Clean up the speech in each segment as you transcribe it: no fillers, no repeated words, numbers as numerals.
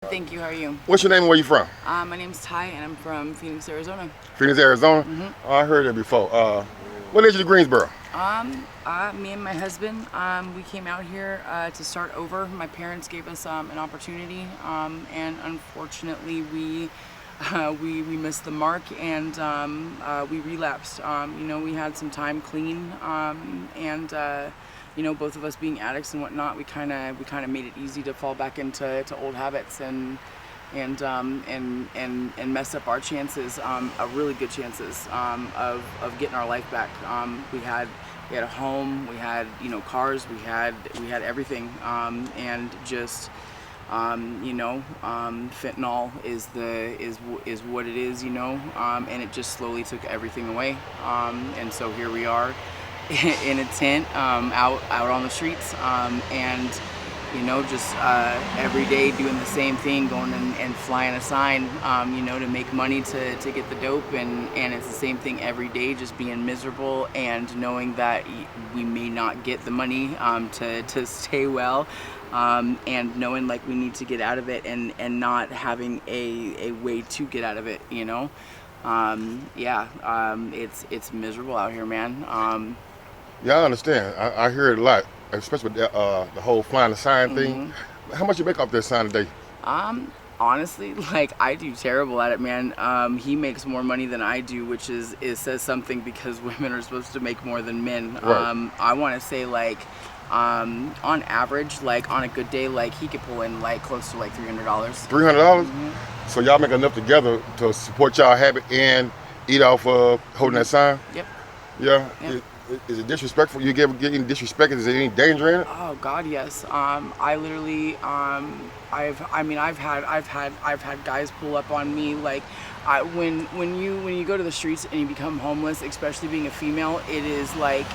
Thank you. How are you? What's your name and where you from? My name's Ty, and I'm from Phoenix, Arizona. Phoenix, Arizona? hmm Oh, I heard that before. What led you to Greensboro? Me and my husband, we came out here to start over. My parents gave us an opportunity, and unfortunately, we missed the mark, and we relapsed. We had some time clean, and both of us being addicts and whatnot, we kind of made it easy to fall back into old habits and mess up our chances, really good chances of getting our life back. We had a home, we had cars, we had everything, and just fentanyl is what it is, and it just slowly took everything away, and so here we are in a tent, out on the streets, and just every day doing the same thing, going and flying a sign, to make money to get the dope, and it's the same thing every day, just being miserable and knowing that we may not get the money to stay well, and knowing like we need to get out of it, and not having a way to get out of it, it's miserable out here, man. Yeah, I understand. I hear it a lot, especially with the whole flying the sign thing. Mhm. How much you make off that sign a day? Honestly, like I do terrible at it, man. He makes more money than I do, which says something because women are supposed to make more than men. Right. I want to say like, on average, like on a good day, like he could pull in like close to like $300. $300? hmm So y'all make enough together to support y'all habit and eat off of holding that sign? Yep. Yeah. Yep. Is it disrespectful? You get any disrespect? Is there any danger in it? Oh God, yes. I literally, I've had guys pull up on me like, when you go to the streets and you become homeless, especially being a female, it is like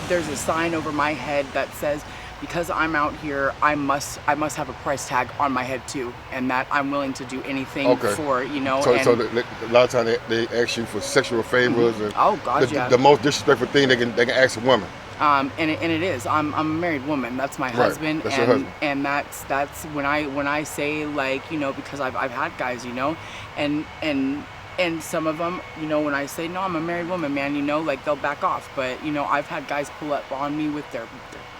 there's a sign over my head that says, because I'm out here, I must have a price tag on my head too, and that I'm willing to do anything Okay. for, So, and so a lot of times they ask you for sexual favors, and oh God, the, yeah. the most disrespectful thing they can ask a woman. And it is. I'm a married woman. That's my Right. husband, That's your and husband. that's when I say, like, because I've had guys, and some of them, when I say no, I'm a married woman, man, like they'll back off. But I've had guys pull up on me with their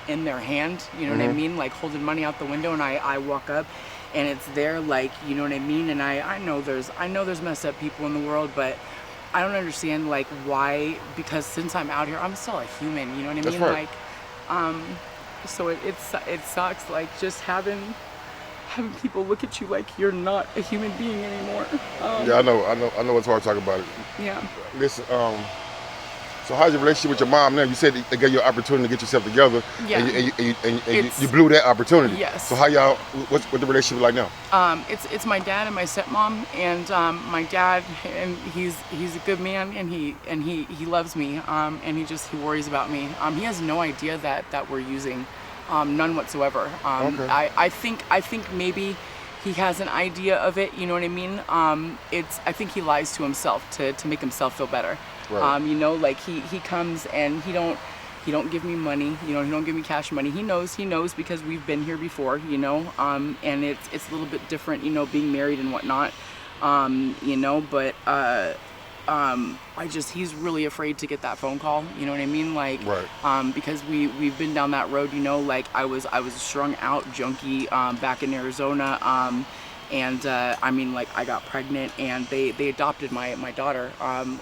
in their hand, what I hmm mean, like holding money out the window, and I walk up, and it's there, like, what I mean, and I know there's messed up people in the world, but I don't understand like why, because since I'm out here, I'm still a human, you know what I That's mean? right. Like, so it sucks, like just having people look at you like you're not a human being anymore. Yeah, I know. It's hard to talk about it. Yeah. Listen, so how's your relationship with your mom now? You said they gave you an opportunity to get yourself together, Yeah. and you blew that opportunity. Yes. So how y'all? What's the relationship like now? It's my dad and my stepmom, and my dad, and he's a good man, and he loves me, and he worries about me. He has no idea that we're using, none whatsoever. Okay. I think maybe he has an idea of it, you know what I mean? I think he lies to himself to make himself feel better. Right. Like he comes and he don't give me money, he don't give me cash money. He knows because we've been here before, and it's a little bit different, being married and whatnot, but he's really afraid to get that phone call, you know what I mean? Like, Right. because we've been down that road, like I was a strung out junkie, back in Arizona, and like I got pregnant, and they adopted my daughter.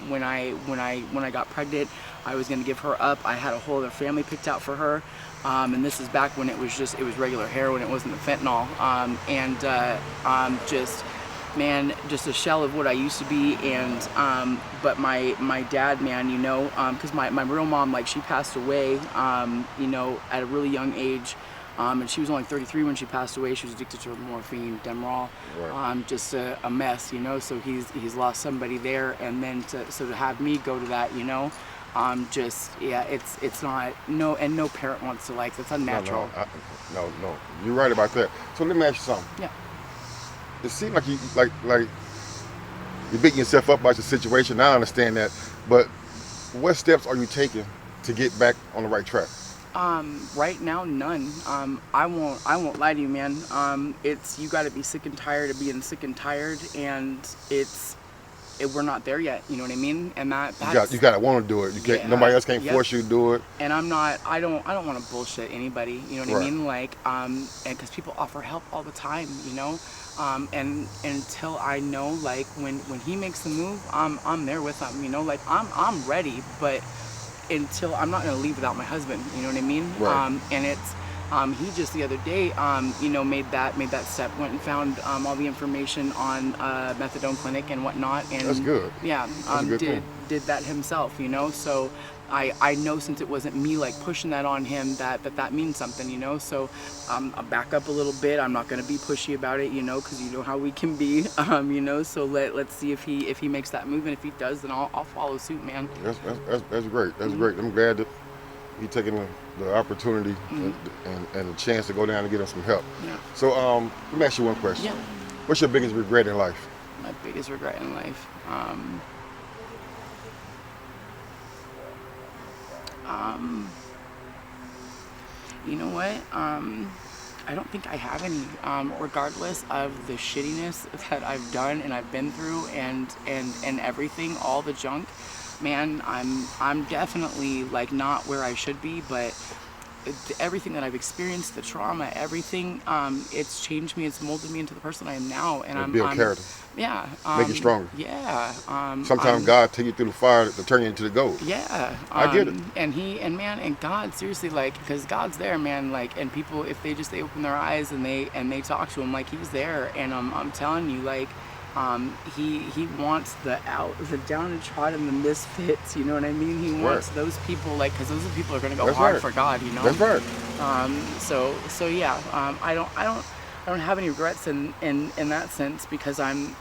When I got pregnant, I was gonna give her up. I had a whole other family picked out for her, and this is back when it was regular heroin. It wasn't the fentanyl, just a shell of what I used to be. And but my dad, man, because my real mom, like, she passed away, at a really young age. And she was only 33 when she passed away. She was addicted to morphine, Demerol, Right. just a mess, So he's lost somebody there, and then to have me go to that, it's not, no, and no parent wants to, like, that's No, unnatural. no. You're right about that. So let me ask you something. Yeah. It seems like you're beating yourself up about your situation. I understand that, but what steps are you taking to get back on the right track? Right now, none. I won't lie to you, man. It's you got to be sick and tired of being sick and tired, and we're not there yet. You know what I mean? And You that's got to want to do it. You can't. yeah, Nobody else can't yep. force you to do it. And I don't want to bullshit anybody. You know what I Right. mean? Like, and because people offer help all the time, you know. And until I know, like, when he makes the move, I'm there with him. You know, like I'm ready, but until I'm not gonna leave without my husband. You know what I mean? Right. And it's he just the other day, made that step, went and found all the information on methadone clinic and whatnot, That's and good. yeah, That's a good did thing. did that himself. You know, so. I know since it wasn't me like pushing that on him that means something, you know. So I'll back up a little bit. I'm not gonna be pushy about it, you know, because you know how we can be, you know. So let's see if he makes that move, and if he does, then I'll follow suit, man. That's great. That's great. I'm glad that he taking the opportunity Mm-hmm. and the chance to go down and get him some help. Yeah. So let me ask you one question. Yeah. What's your biggest regret in life? My biggest regret in life. Um, you know what? I don't think I have any. Regardless of the shittiness that I've done and I've been through, and everything, all the junk, man, I'm definitely like not where I should be, but everything that I've experienced, the trauma, everything, it's changed me. It's molded me into the person I am now, and Like build character, yeah, make you stronger. yeah, Sometimes God take you through the fire to turn you into the gold. yeah, I get it. and man, and God, seriously, like, because God's there, man, like, and people, if they open their eyes and they talk to him, like, he's there, and I'm telling you, like, he wants the downtrodden, the misfits, you know what I mean? He Right. wants those people, like, because those people are gonna go That's hard right. for God, you know. That's right. So yeah, I don't have any regrets in that sense, because I'm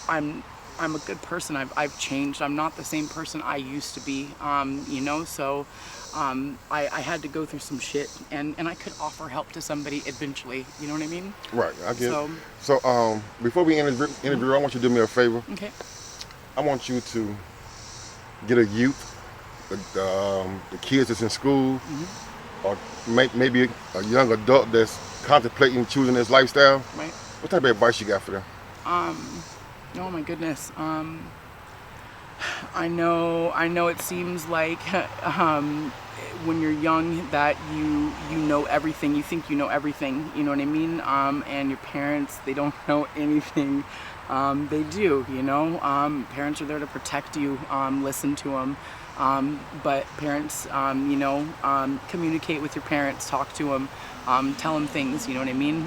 a good person. I've changed. I'm not the same person I used to be. You know, so I had to go through some shit, and I could offer help to somebody eventually. You know what I mean? Right. I get it. So So before we interview, I want you to do me a favor. okay, I want you to get a youth, the kids that's in school, or maybe a young adult that's contemplating choosing this lifestyle. right. What type of advice you got for them? Oh my goodness. I know it seems like when you're young that you know everything. You think you know everything. You know what I mean? And your parents, they don't know anything. They do, you know. Parents are there to protect you. Listen to them. But parents, communicate with your parents. Talk to them. Tell them things. You know what I mean?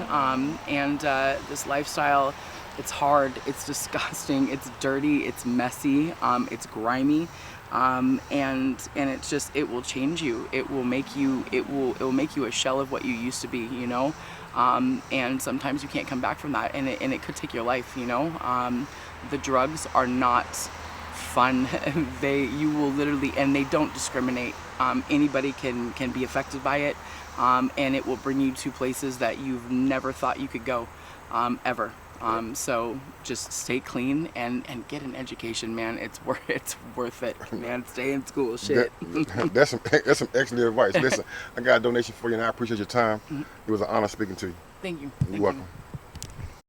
And this lifestyle, it's hard, it's disgusting, it's dirty, it's messy, it's grimy, and it's just, it will change you. It will make you. It will make you a shell of what you used to be. You know, and sometimes you can't come back from that, and it could take your life. You know, the drugs are not fun. You will literally, and they don't discriminate. Anybody can be affected by it, and it will bring you to places that you've never thought you could go, ever. So just stay clean and get an education, man. It's worth it, man. Stay in school, shit. That's some excellent advice. Listen, I got a donation for you, and I appreciate your time. It was an honor speaking to you. Thank you. You're Thank you. welcome.